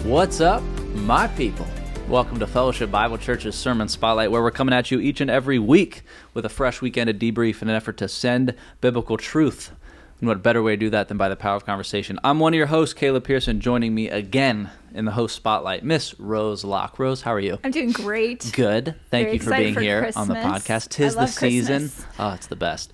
What's up, my people? Welcome to Fellowship Bible Church's Sermon Spotlight, where we're coming at you each and every week with a fresh weekend of debrief in an effort to send biblical truth. And what better way to do that than by the power of conversation? I'm one of your hosts, Caleb Pearson. Joining me again in the host spotlight, Miss Rose Locke. Rose, how are you? I'm doing great. Good. Thank you for being here Christmas. On the podcast. Tis I love the season. Christmas. Oh, it's the best.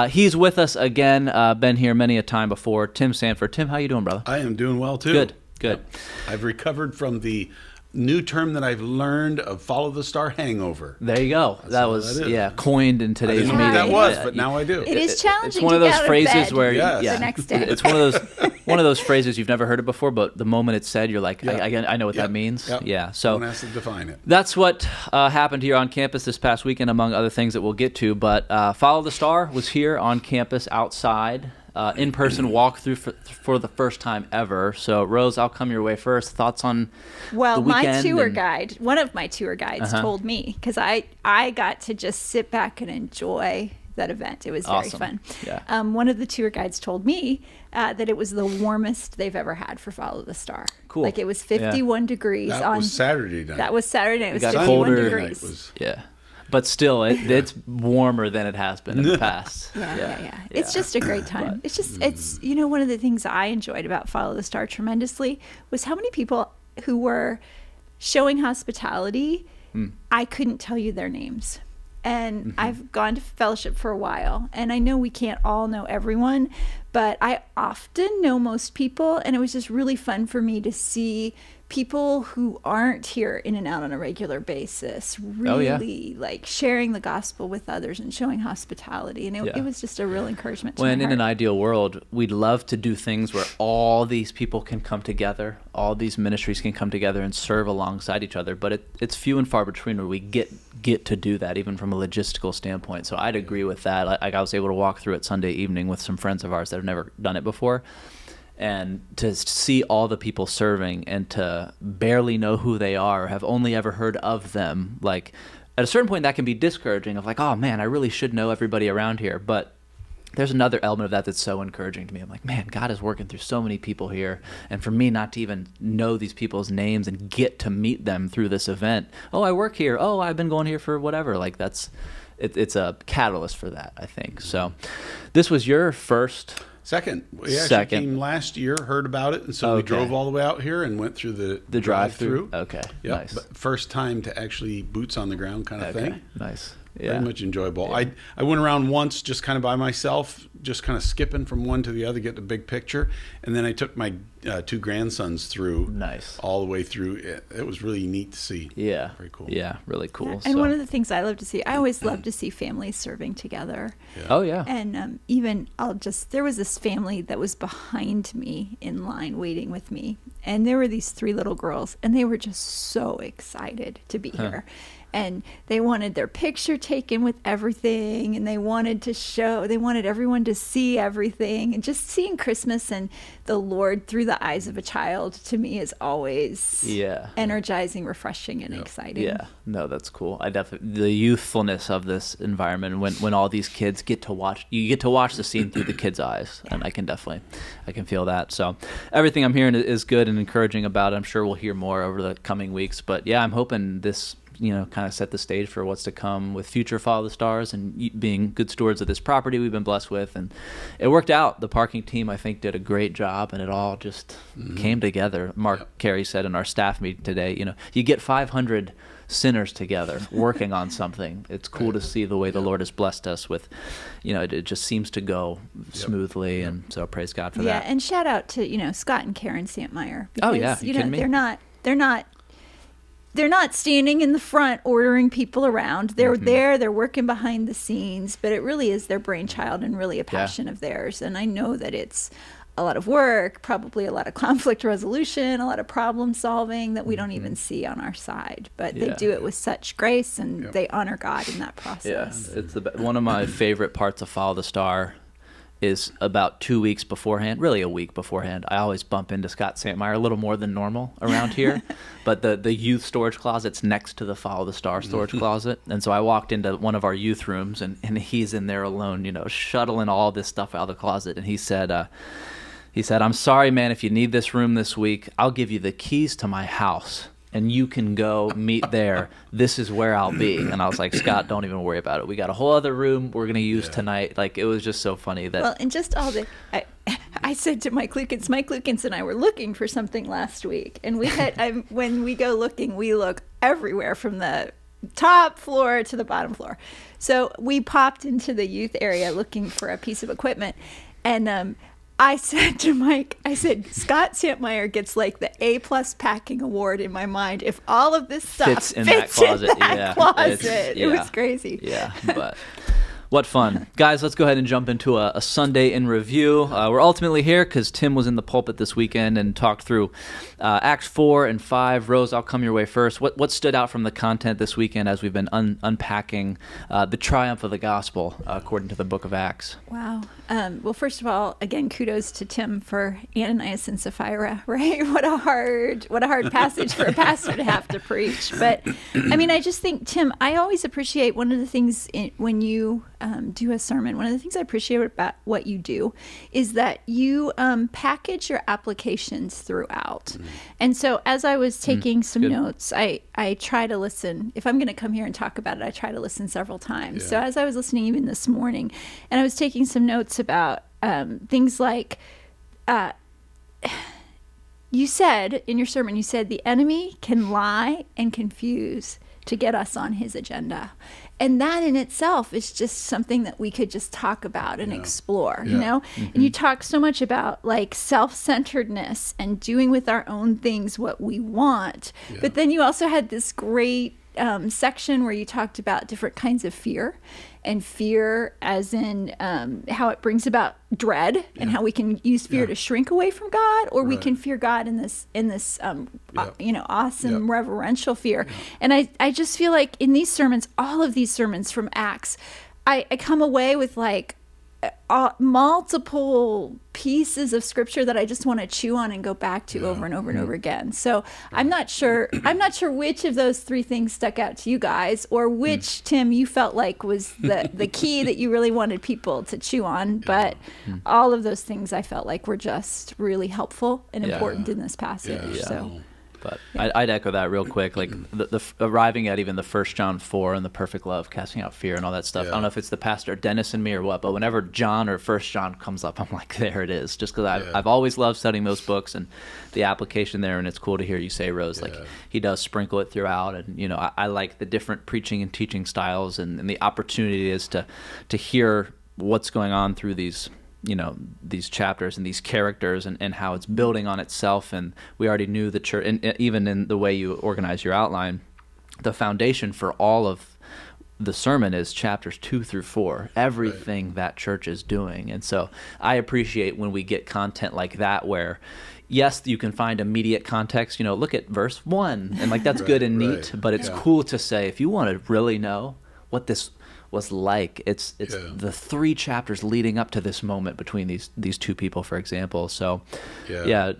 He's with us again. Been here many a time before. Tim Sanford. Tim, how you doing, brother? I am doing well, too. Good. Yep. I've recovered from the new term that I've learned of follow the star hangover. There you go. That was coined in today's I didn't meeting. know what that was, but now I do. It is challenging. It's one of those phrases where the next day. It's one of those phrases you've never heard it before, but the moment it's said, you're like, I know what that means. Yep. Yeah. So one has to define it. That's what happened here on campus this past weekend, among other things that we'll get to. But Follow the Star was here on campus outside. In-person walkthrough for the first time ever. So, Rose, I'll come your way first. Thoughts on the weekend? My tour guide, one of my tour guides told me, because I got to just sit back and enjoy that event. It was very fun. Yeah. One of the tour guides told me that it was the warmest they've ever had for Follow the Star. Cool. Like it was 51 degrees. That was Saturday night. That was Saturday night. It was got 51 colder. degrees. Yeah. But still, it's warmer than it has been in the past. Yeah. It's just a great time. It's one of the things I enjoyed about Follow the Star tremendously was how many people who were showing hospitality, I couldn't tell you their names. And I've gone to fellowship for a while, and I know we can't all know everyone, but I often know most people, and it was just really fun for me to see people who aren't here in and out on a regular basis really like sharing the gospel with others and showing hospitality, and it was just a real encouragement to my When in heart. an ideal world, we'd love to do things where all these people can come together, all these ministries can come together and serve alongside each other, but it's few and far between where we get to do that, even from a logistical standpoint. So I'd agree with that. I was able to walk through it Sunday evening with some friends of ours that have never done it before. And to see all the people serving and to barely know who they are or have only ever heard of them, like at a certain point that can be discouraging of like, oh man, I really should know everybody around here. But there's another element of that that's so encouraging to me. I'm like, man, God is working through so many people here. And for me not to even know these people's names and get to meet them through this event. Oh, I work here. Oh, I've been going here for whatever. Like it's a catalyst for that, I think. So this was your first... Second. We actually came last year, heard about it, and so we drove all the way out here and went through the drive-through. Okay, yep. Nice. But first time to actually boots on the ground kind of thing. Nice. Yeah. Very much enjoyable. Yeah. I went around once just kind of by myself, just kind of skipping from one to the other, get the big picture. And then I took my two grandsons through. Nice. All the way through. It was really neat to see. Yeah. Very cool. Yeah, really cool. Yeah. And one of the things I love to see, I always love to see families serving together. Yeah. Oh, yeah. And there was this family that was behind me in line waiting with me. And there were these 3 little girls, and they were just so excited to be here. And they wanted their picture taken with everything, and they wanted everyone to see everything. And just seeing Christmas and the Lord through the eyes of a child, to me, is always energizing, refreshing, and exciting. Yeah, no, that's cool. The youthfulness of this environment, when all these kids get to watch the scene through the kids' eyes, and I can feel that. So everything I'm hearing is good and encouraging about it. I'm sure we'll hear more over the coming weeks, but yeah, I'm hoping this kind of set the stage for what's to come with future Follow the Stars and being good stewards of this property we've been blessed with. And it worked out. The parking team, I think, did a great job, and it all just came together. Mark Carey said in our staff meeting today, you get 500 sinners together working on something. It's cool to see the way the Lord has blessed us with, it just seems to go smoothly. And so praise God for that. Yeah, and shout out to, Scott and Karen Santmeyer. Because, oh, yeah. You kidding me? They're not standing in the front ordering people around. They're there, they're working behind the scenes, but it really is their brainchild and really a passion of theirs. And I know that it's a lot of work, probably a lot of conflict resolution, a lot of problem solving that we don't even see on our side. But they do it with such grace, and they honor God in that process. Yeah, it's one of my favorite parts of Follow the Star is about 2 weeks beforehand, really a week beforehand. I always bump into Scott Santmeyer a little more than normal around here, but the youth storage closet's next to the Follow the Star storage closet. And so I walked into one of our youth rooms, and he's in there alone, shuttling all this stuff out of the closet. And he said, He said, "I'm sorry, man, if you need this room this week, I'll give you the keys to my house and you can go meet there. This is where I'll be." And I was like, "Scott, don't even worry about it. We got a whole other room we're going to use tonight." Like, it was just so funny that. Well, and just all the, I said to Mike Lukens and I were looking for something last week. And we had, when we go looking, we look everywhere from the top floor to the bottom floor. So we popped into the youth area looking for a piece of equipment. And I said to Mike, I said, Scott Santmeyer gets like the A+ packing award in my mind if all of this stuff fits in that closet. It was crazy. Yeah, but what fun. Guys, let's go ahead and jump into a Sunday in review. We're ultimately here because Tim was in the pulpit this weekend and talked through Acts 4 and 5. Rose, I'll come your way first. What stood out from the content this weekend as we've been unpacking the triumph of the gospel according to the book of Acts? Wow. Well, first of all, again, kudos to Tim for Ananias and Sapphira, right? What a hard passage for a pastor to have to preach. But I mean, I just think, Tim, I always appreciate one of the things when you do a sermon, one of the things I appreciate about what you do is that you package your applications throughout. And so as I was taking some notes, I try to listen. If I'm going to come here and talk about it, I try to listen several times. So as I was listening even this morning, and I was taking some notes about things like, you said in your sermon, you said the enemy can lie and confuse to get us on his agenda. And that in itself is just something that we could just talk about and explore, you know? And you talk so much about like self-centeredness and doing with our own things what we want. But then you also had this great section where you talked about different kinds of fear, and fear as in how it brings about dread, and how we can use fear to shrink away from God, or we can fear God in this awesome reverential fear. And I just feel like in these sermons, all of these sermons from Acts, I come away with like multiple pieces of scripture that I just want to chew on and go back to over and over and over again. So I'm not sure which of those three things stuck out to you guys, or which Tim you felt like was the key that you really wanted people to chew on. But all of those things I felt like were just really helpful and important in this passage. So. But I'd echo that real quick, like the arriving at even the 1 John 4 and the perfect love, casting out fear and all that stuff. I don't know if it's the pastor Dennis in me or what, but whenever John or 1 John comes up, I'm like, there it is. Just because I've always loved studying those books and the application there, and it's cool to hear you say, Rose, like he does sprinkle it throughout. And, you know, I like the different preaching and teaching styles, and the opportunity is to hear what's going on through these chapters and these characters, and how it's building on itself. And we already knew the church, and even in the way you organize your outline, the foundation for all of the sermon is chapters 2 through 4, everything that church is doing. And so I appreciate when we get content like that, where yes, you can find immediate context, look at verse 1, and like that's good and neat, but it's cool to say, if you want to really know what this was like, it's the 3 chapters leading up to this moment between these two people, for example. So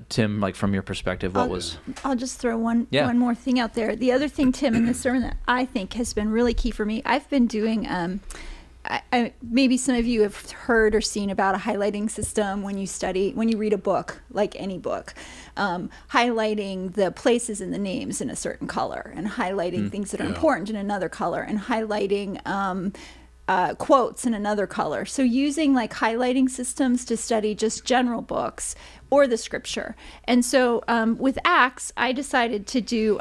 Tim, like from your perspective, I'll just throw one more thing out there. The other thing, Tim, in this sermon that I think has been really key for me, I've been doing maybe some of you have heard or seen about a highlighting system when you read a book, like any book, highlighting the places and the names in a certain color, and highlighting things that are important in another color, and highlighting quotes in another color. So using like highlighting systems to study just general books or the scripture. And so with Acts, I decided to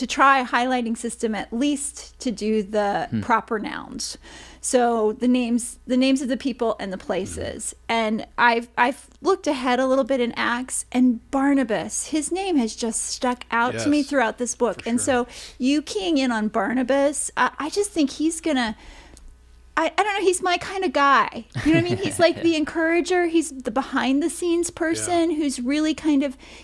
try a highlighting system, at least to do the proper nouns. So the names of the people and the places. And I've looked ahead a little bit in Acts, and Barnabas, his name has just stuck out to me throughout this book. And so you keying in on Barnabas, I just think he's gonna, I don't know, he's my kind of guy. You know what I mean? He's like the encourager. He's the behind the scenes person who's really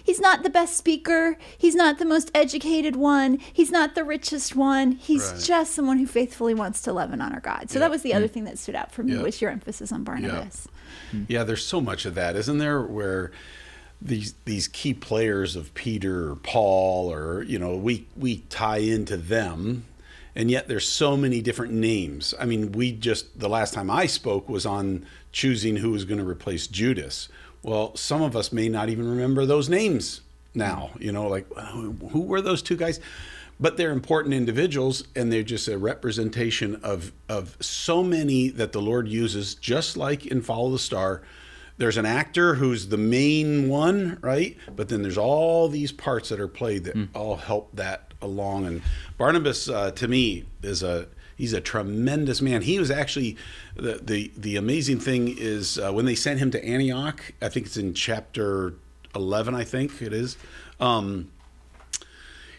he's not the best speaker. He's not the most educated one. He's not the richest one. He's just someone who faithfully wants to love and honor God. So that was the other thing that stood out for me, was your emphasis on Barnabas. Yeah, there's so much of that, isn't there? Where these key players of Peter or Paul, or, we tie into them. And yet there's so many different names. I mean, the last time I spoke was on choosing who was going to replace Judas. Well, some of us may not even remember those names now, like who were those two guys? But they're important individuals, and they're just a representation of so many that the Lord uses, just like in Follow the Star. There's an actor who's the main one, right? But then there's all these parts that are played that all help that along. And Barnabas, to me, he's a tremendous man. He was actually, the amazing thing is when they sent him to Antioch, I think it's in chapter 11, I think it is.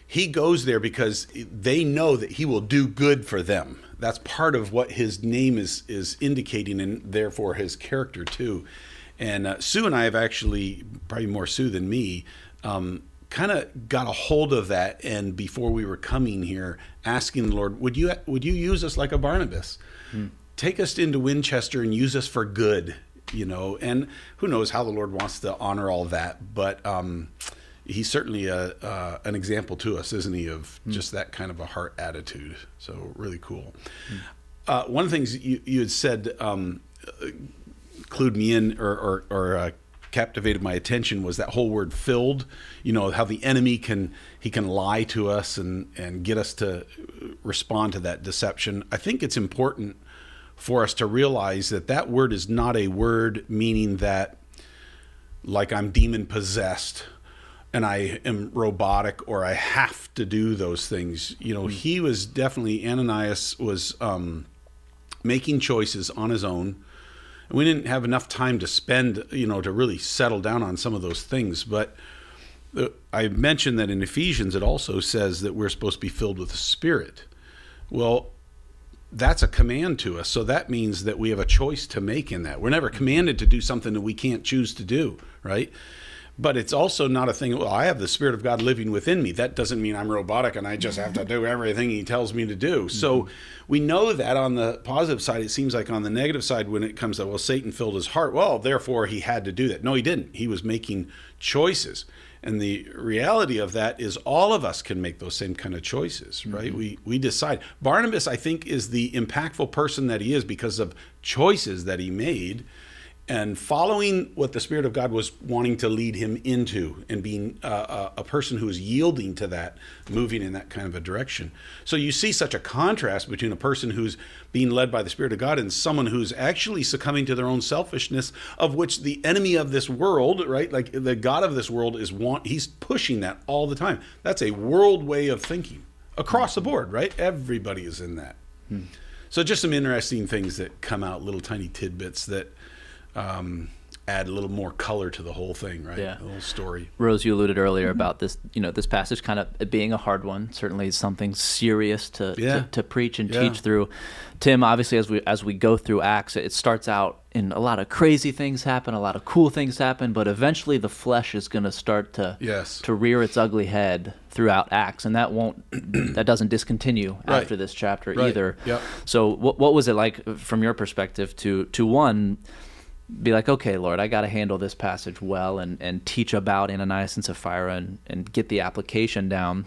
He goes there because they know that he will do good for them. That's part of what his name is indicating, and therefore his character too. And Sue and I have actually, probably more Sue than me, kind of got a hold of that. And before we were coming here, asking the Lord, would you use us like a Barnabas? Take us into Winchester and use us for good, And who knows how the Lord wants to honor all that, but he's certainly an example to us, isn't he, of just that kind of a heart attitude. So really cool. One of the things you had said clued me in or captivated my attention was that whole word filled. How the enemy can lie to us and get us to respond to that deception. I think it's important for us to realize that word is not a word meaning that, like, I'm demon possessed and I am robotic, or I have to do those things. He was definitely, Ananias was making choices on his own. And we didn't have enough time to spend, to really settle down on some of those things. But I mentioned that in Ephesians, it also says that we're supposed to be filled with the Spirit. Well, that's a command to us. So that means that we have a choice to make in that. We're never commanded to do something that we can't choose to do, right? But it's also not a thing, well, I have the Spirit of God living within me. That doesn't mean I'm robotic and I just have to do everything he tells me to do. So we know that on the positive side. It seems like on the negative side, when it comes to, well, Satan filled his heart, well, therefore he had to do that. No, he didn't. He was making choices. And the reality of that is all of us can make those same kind of choices, right? We decide. Barnabas, I think, is the impactful person that he is because of choices that he made and following what the Spirit of God was wanting to lead him into, and being a person who is yielding to that, moving in that kind of a direction. So you see such a contrast between a person who's being led by the Spirit of God and someone who's actually succumbing to their own selfishness, of which the enemy of this world, right, like the God of this world he's pushing that all the time. That's a world way of thinking across the board, right? Everybody is in that. So just some interesting things that come out, little tiny tidbits that add a little more color to the whole thing, right? Yeah. The whole story. Rose, you alluded earlier about this, this passage kind of being a hard one. Certainly something serious to preach and teach through. Tim, obviously, as we go through Acts, it starts out in a lot of crazy things happen, a lot of cool things happen, but eventually the flesh is going to start to rear its ugly head throughout Acts, and that doesn't discontinue after this chapter either. Yep. So what was it like from your perspective to one, be like, okay, Lord, I got to handle this passage well and teach about Ananias and Sapphira and get the application down.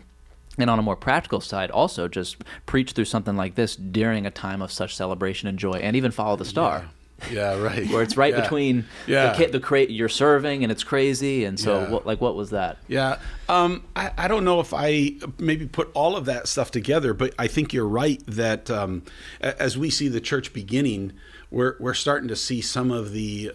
And on a more practical side, also just preach through something like this during a time of such celebration and joy, and even Follow the Star. Yeah, right. Where it's right between you're serving and it's crazy. And so what was that? Yeah. I don't know if I maybe put all of that stuff together, but I think you're right that as we see the church beginning, we're starting to see some of the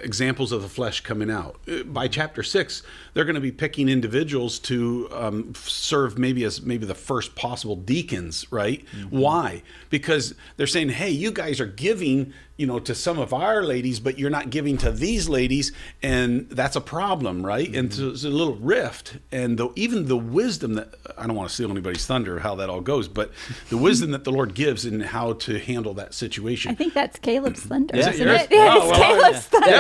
examples of the flesh coming out. By chapter 6, they're going to be picking individuals to serve maybe the first possible deacons, right? Why? Because they're saying, hey, you guys are giving to some of our ladies, but you're not giving to these ladies, and that's a problem, right? And so there's a little rift, and even the wisdom that, I don't want to steal anybody's thunder how that all goes, but the wisdom that the Lord gives in how to handle that situation. I think that's Caleb's thunder, isn't yours? it? Yeah, it's Caleb's thunder.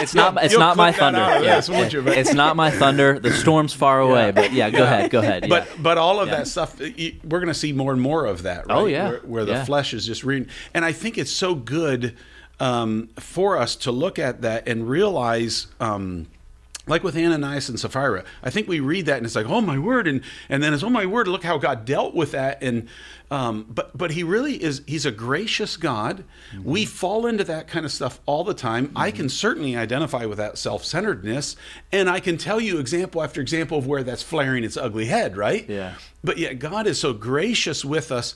It's not my thunder. It's not my thunder. The storm's far away, but go ahead. But all of that stuff, we're going to see more and more of that, right? Oh, yeah. Where the flesh is just reading. And I think it's so good for us to look at that and realize like with Ananias and Sapphira, I think we read that and it's like, oh my word, and then it's, oh my word, look how God dealt with that. And but he really is, he's a gracious God. Mm-hmm. We fall into that kind of stuff all the time. Mm-hmm. I can certainly identify with that self-centeredness, and I can tell you example after example of where that's flaring its ugly head, right? Yeah. But yet God is so gracious with us.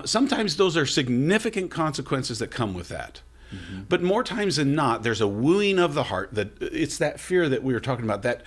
Sometimes those are significant consequences that come with that. Mm-hmm. But more times than not, there's a wooing of the heart. That it's that fear that we were talking about, that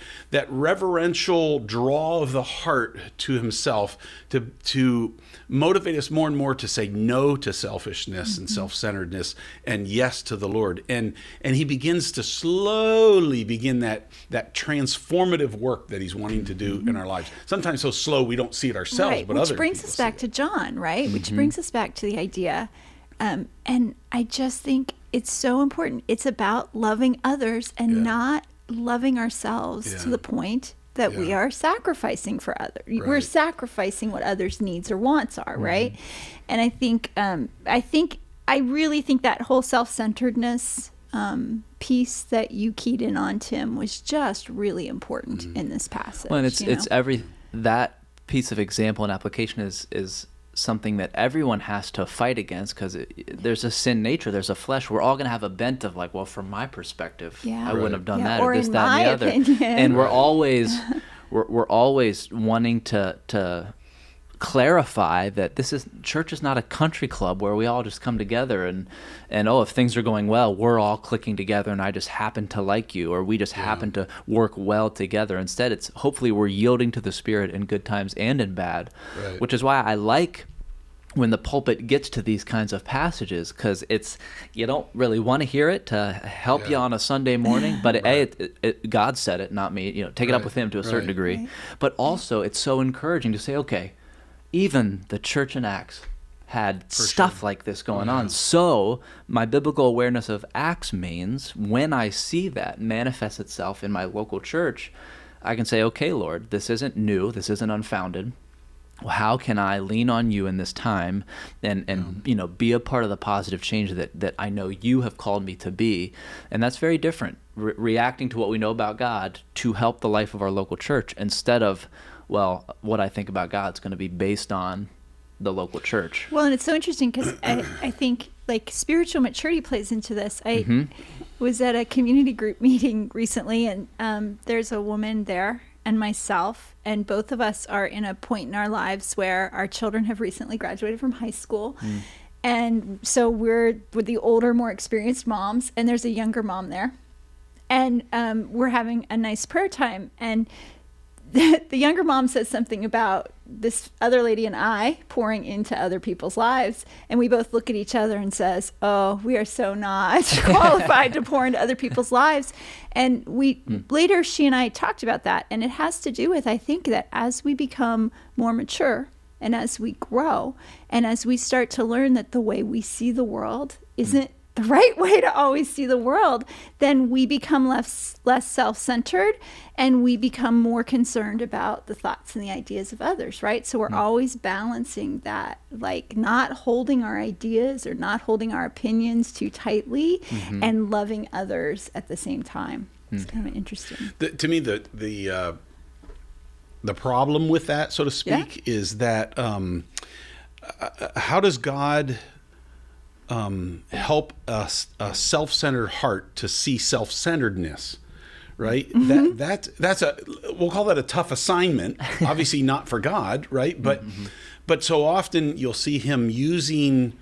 reverential draw of the heart to himself to motivate us more and more to say no to selfishness mm-hmm. and self-centeredness and yes to the Lord. And he begins to slowly begin that transformative work that he's wanting to do mm-hmm. in our lives. Sometimes so slow we don't see it ourselves, right. but Which brings us back to John, right? Mm-hmm. Which brings us back to the idea. And I just think it's so important. It's about loving others and not loving ourselves to the point that we are sacrificing for others. Right. We're sacrificing what others' needs or wants are, right? Mm-hmm. And I really think that whole self-centeredness piece that you keyed in on, Tim, was just really important mm-hmm. in this passage. Well, and it's that piece of example and application is something that everyone has to fight against, because there's a sin nature, there's a flesh. We're all going to have a bent of like, well, from my perspective, I wouldn't have done that or this, that, and the other. Opinion. And we're always wanting to clarify that church is not a country club where we all just come together and if things are going well, we're all clicking together and I just happen to like you, or we just happen to work well together. Instead, it's hopefully we're yielding to the Spirit in good times and in bad, which is why I like when the pulpit gets to these kinds of passages, because you don't really want to hear it to help you on a Sunday morning, but God said it, not me. Take it up with him to a certain degree. Right. But also, it's so encouraging to say, okay, even the church in Acts had stuff like this going on. So my biblical awareness of Acts means when I see that manifest itself in my local church, I can say, okay, Lord, this isn't new, this isn't unfounded. Well, how can I lean on you in this time and be a part of the positive change that I know you have called me to be? And that's very different, reacting to what we know about God to help the life of our local church, instead of, well, what I think about God is going to be based on the local church. Well, and it's so interesting because I think like spiritual maturity plays into this. I was at a community group meeting recently, and there's a woman there and myself, and both of us are in a point in our lives where our children have recently graduated from high school. And so we're the older, more experienced moms, and there's a younger mom there. And we're having a nice prayer time, and the younger mom says something about this other lady and I pouring into other people's lives, and we both look at each other and says, oh, we are so not qualified to pour into other people's lives. And later she and I talked about that, and it has to do with, I think, that as we become more mature and as we grow and as we start to learn that the way we see the world isn't the right way to always see the world, then we become less self-centered, and we become more concerned about the thoughts and the ideas of others, right? So we're always balancing that, like not holding our ideas or not holding our opinions too tightly and loving others at the same time. It's kind of interesting. To me, the problem with that, so to speak, is that how does God help a self-centered heart to see self-centeredness, right? That's we'll call that a tough assignment. Obviously not for God, right? But so often you'll see him using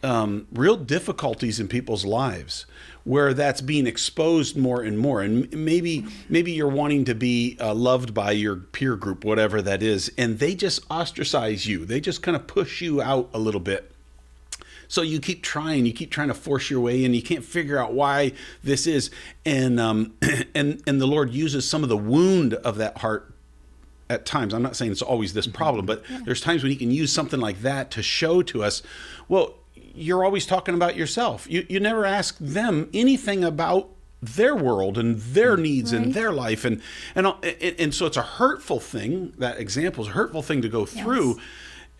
real difficulties in people's lives where that's being exposed more and more. And maybe you're wanting to be loved by your peer group, whatever that is, and they just ostracize you. They just kind of push you out a little bit. So you keep trying to force your way in. You can't figure out why this is. And the Lord uses some of the wound of that heart at times. I'm not saying it's always this problem, but there's times when he can use something like that to show to us, well, you're always talking about yourself. You never ask them anything about their world and their needs and their life. And so it's a hurtful thing. That example is a hurtful thing to go through.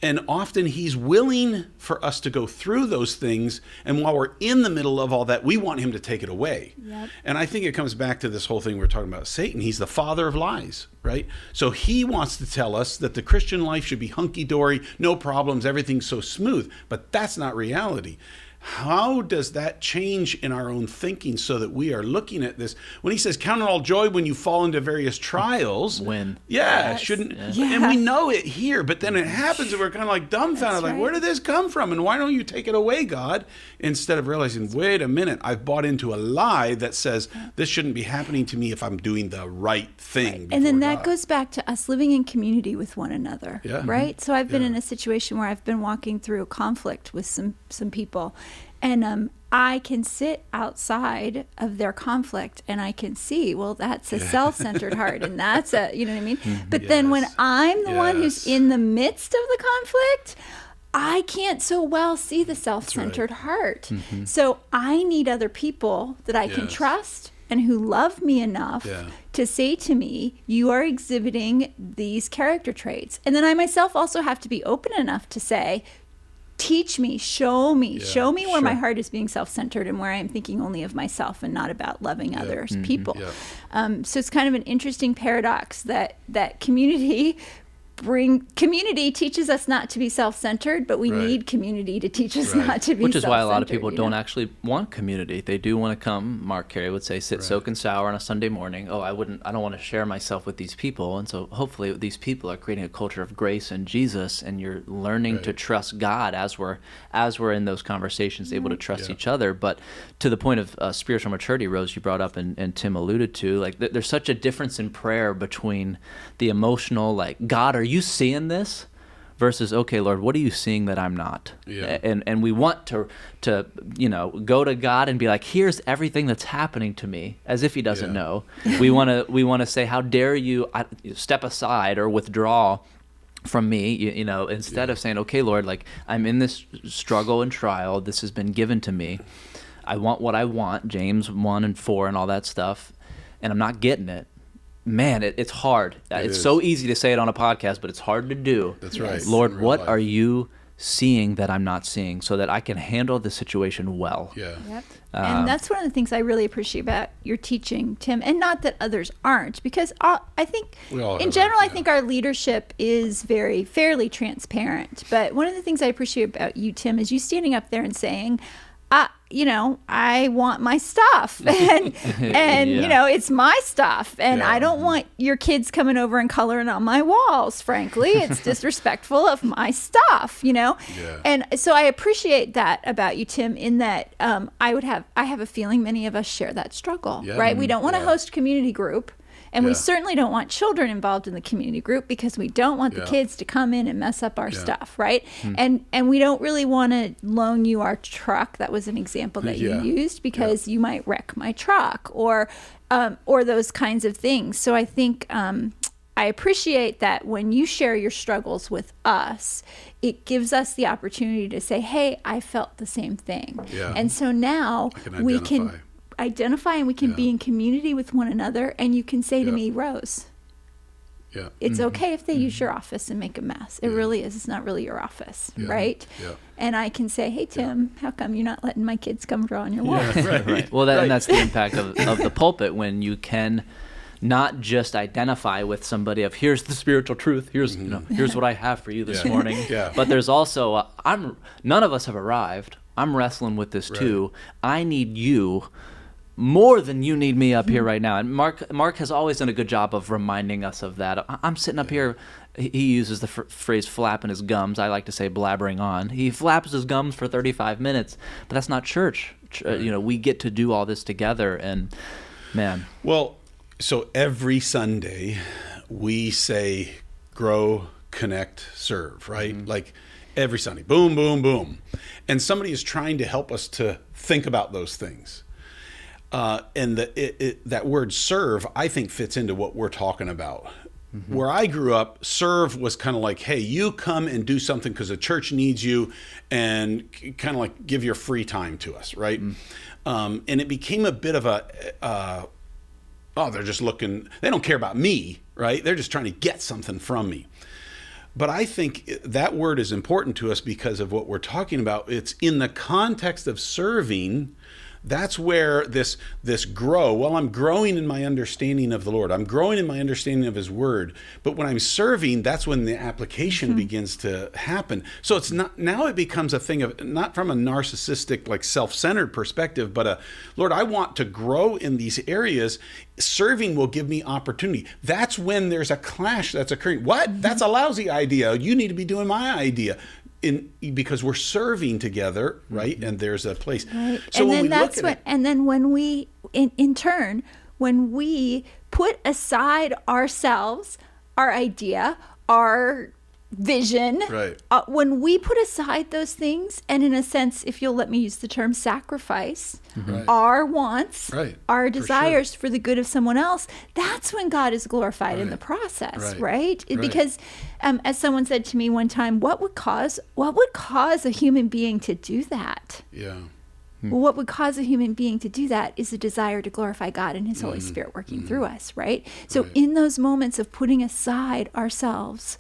And often he's willing for us to go through those things. And while we're in the middle of all that, we want him to take it away. Yep. And I think it comes back to this whole thing we're talking about Satan. He's the father of lies, right? So he wants to tell us that the Christian life should be hunky-dory, no problems, everything's so smooth. But that's not reality. How does that change in our own thinking so that we are looking at this? When he says, count it all joy when you fall into various trials. When. Yeah, Yes. shouldn't. Yeah. And we know it here, but then it happens and we're kind of like dumbfounded. That's Like, right. where did this come from? And why don't you take it away, God? Instead of realizing, wait a minute, I've bought into a lie that says this shouldn't be happening to me if I'm doing the right thing. And then before that God. goes back to us living in community with one another, Yeah. right? So I've been Yeah. in a situation where I've been walking through a conflict with some people, and I can sit outside of their conflict and I can see, well, that's a self-centered heart, and that's a, you know what I mean? But then when Yes. I'm the one who's Yes. in the midst of the conflict, I can't so well see the self-centered heart. So I need other people that I can Yes. trust and who love me enough Yeah. to say to me, you are exhibiting these character traits. And then I myself also have to be open enough to say, teach me, show me where my sure. heart is being self-centered and where I'm thinking only of myself and not about loving others, people. Yeah. So it's kind of an interesting paradox that community teaches us not to be self-centered, but we Right. need community to teach us Right. not to be Which is why a lot of self-centered, people you don't know? actually want community. They do want to come. Mark Carey would say, sit, soak, and sour on a Sunday morning. Oh, I don't want to share myself with these people. And so hopefully these people are creating a culture of grace and Jesus, and you're learning to trust God as we're in those conversations, able to trust each other. But to the point of spiritual maturity, Rose, you brought up and Tim alluded to, like there's such a difference in prayer between the emotional, like, God, are you seeing this? Versus, okay, Lord, what are you seeing that I'm not? Yeah. And we want to go to God and be like, here's everything that's happening to me, as if he doesn't Yeah. know. We want to say, how dare you step aside or withdraw from me, instead of saying, okay, Lord, like, I'm in this struggle and trial. This has been given to me. I want what I want, James 1:4 and all that stuff, and I'm not getting it. Man, it's hard. It's is. so easy to say it on a podcast, but it's hard to do. That's right. Lord, In real what life. are you seeing that I'm not seeing so that I can handle the situation well? Yeah. Yep. And that's one of the things I really appreciate about your teaching, Tim, and not that others aren't, because I think We all in have general, our- I think our leadership is fairly transparent. But one of the things I appreciate about you, Tim, is you standing up there and saying, I want my stuff, and Yeah. it's my stuff, and Yeah. I don't want your kids coming over and coloring on my walls. Frankly, it's disrespectful of my stuff, Yeah. And so I appreciate that about you, Tim, in that I have a feeling many of us share that struggle, Yeah. right? We don't want to Yeah. host community group. And we Yeah. certainly don't want children involved in the community group because we don't want the Yeah. kids to come in and mess up our Yeah. stuff, right? And we don't really want to loan you our truck. That was an example that Yeah. you used because you might wreck my truck or those kinds of things. So I think I appreciate that when you share your struggles with us, it gives us the opportunity to say, hey, I felt the same thing. Yeah. And so now can we identify. can identify and we can be in community with one another, and you can say to Yeah. me, Rose, Yeah. it's okay if they use your office and make a mess. It really is. It's not really your office, right? Yeah. And I can say, hey, Tim, how come you're not letting my kids come draw on your wall? Right. Well, and that's the impact of the pulpit, when you can not just identify with somebody of, here's the spiritual truth, here's here's what I have for you this Yeah. morning. Yeah. But there's also none of us have arrived. I'm wrestling with this too. I need you more than you need me up here right now. And Mark has always done a good job of reminding us of that. I'm sitting up here. He uses the phrase flapping his gums. I like to say blabbering on. He flaps his gums for 35 minutes, but that's not church. We get to do all this together, and man. Well, so every Sunday we say grow, connect, serve, right? Like every Sunday, boom, boom, boom. And somebody is trying to help us to think about those things. And that word serve, I think, fits into what we're talking about. Where I grew up, serve was kind of like, hey, you come and do something because the church needs you, and kind of like give your free time to us, right? And it became a bit of a, they're just looking, they don't care about me, right? They're just trying to get something from me. But I think that word is important to us because of what we're talking about. It's in the context of serving. That's where this grow. Well, I'm growing in my understanding of the Lord. I'm growing in my understanding of His Word. But when I'm serving, that's when the application begins to happen. So it's not, now it becomes a thing of, not from a narcissistic, like self-centered perspective, but Lord, I want to grow in these areas. Serving will give me opportunity. That's when there's a clash that's occurring. What? That's a lousy idea. You need to be doing my idea. Because we're serving together, right? And there's a place. Right. So and when then we that's look at when, it, and then when we, in turn, when we put aside ourselves, our idea, our vision, right. When we put aside those things, and in a sense, if you'll let me use the term sacrifice, Right. our wants, Right. our For desires sure. for the good of someone else, that's when God is glorified in the process, right? Because as someone said to me one time, what would cause a human being to do that? Yeah. Well, what would cause a human being to do that is a desire to glorify God and His Holy Spirit working through us, right? So in those moments of putting aside ourselves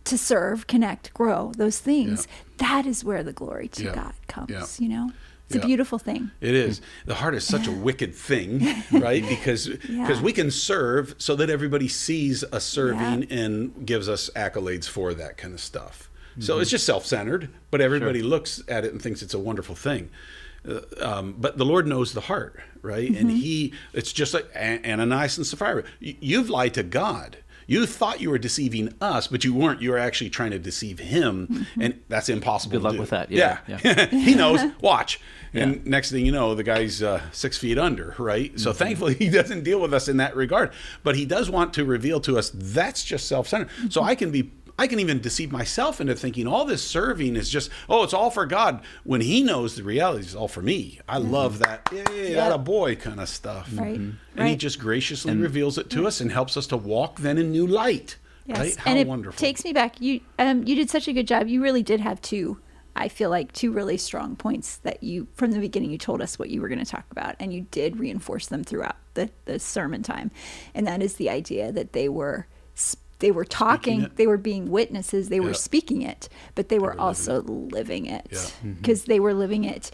to serve, connect, grow, those things, that is where the glory to God comes, you know? It's a beautiful thing. It is. The heart is such a wicked thing, right? Because we can serve so that everybody sees us serving and gives us accolades for that kind of stuff. So it's just self-centered, but everybody looks at it and thinks it's a wonderful thing. But the Lord knows the heart, right? And it's just like Ananias and Sapphira. You've lied to God. You thought you were deceiving us, but you weren't. You were actually trying to deceive Him, and that's impossible. Good luck to do. with that. Yeah. He knows. Watch. And Yeah. next thing you know, the guy's 6 feet under, right? So thankfully, He doesn't deal with us in that regard. But He does want to reveal to us that's just self-centered. So I can even deceive myself into thinking all this serving is just, it's all for God, when He knows the reality is all for me. I love that, that a boy kind of stuff. Right. And He just graciously reveals it to us and helps us to walk then in new light. Yes. Right? How And it wonderful. takes me back. You did such a good job. You really did have two really strong points that you, from the beginning, you told us what you were going to talk about, and you did reinforce them throughout the sermon time. And that is the idea that they were talking, they were being witnesses, they were speaking it, but they were also living it, because they were living it.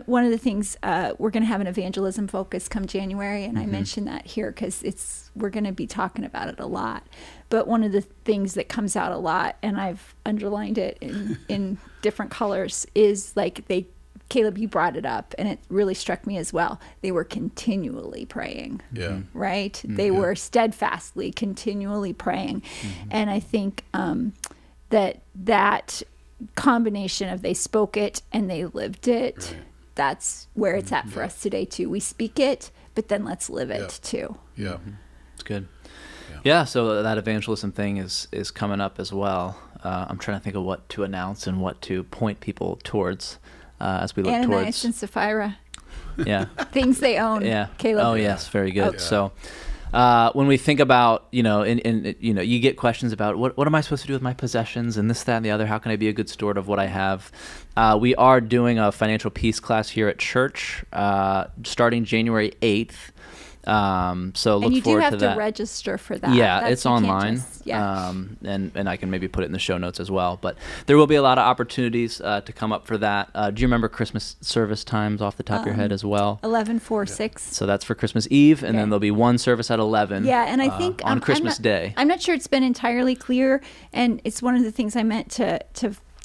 One of the things, we're going to have an evangelism focus come January, and I mentioned that here because we're going to be talking about it a lot. But one of the things that comes out a lot, and I've underlined it in different colors, is like Caleb, you brought it up, and it really struck me as well. They were continually praying, right? They were steadfastly, continually praying. And I think that combination of they spoke it and they lived it, that's where it's at for us today too. We speak it, but then let's live it too. Yeah. It's good. Yeah, so that evangelism thing is coming up as well. I'm trying to think of what to announce and what to point people towards. As we look Ananias towards and Sapphira. Yeah. Things they own. Yeah. Caleb. Oh yes, very good. Okay. So when we think about, you get questions about what am I supposed to do with my possessions and this, that, and the other, how can I be a good steward of what I have? We are doing a financial peace class here at church starting January 8th. So look and you do forward have to to that. register for that. Yeah, it's you can't online. just- And I can maybe put it in the show notes as well. But there will be a lot of opportunities to come up for that. Do you remember Christmas service times off the top of your head as well? 11, 4, 6. So that's for Christmas Eve, and Okay. then there'll be one service at 11. Yeah, and I think on Christmas Day. I'm not sure it's been entirely clear, and it's one of the things I meant to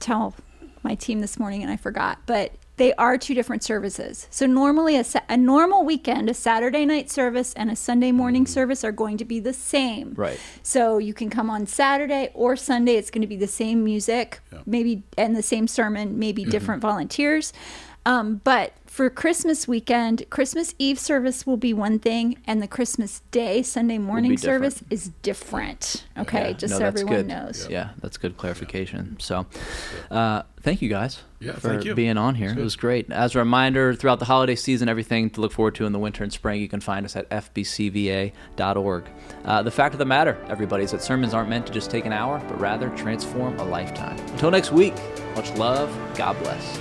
tell my team this morning, and I forgot. But they are two different services. So normally a normal weekend, a Saturday night service and a Sunday morning service are going to be the same. Right. So you can come on Saturday or Sunday. It's going to be the same music, maybe, and the same sermon, maybe different volunteers. But for Christmas weekend, Christmas Eve service will be one thing, and the Christmas Day, Sunday morning different. service is different. Okay, Yeah. just No, so that's everyone good. knows. Yeah, that's good clarification. So thank you guys for thank you. being on here. It was great. As a reminder, throughout the holiday season, everything to look forward to in the winter and spring, you can find us at fbcva.org. The fact of the matter, everybody, is that sermons aren't meant to just take an hour, but rather transform a lifetime. Until next week, much love. God bless.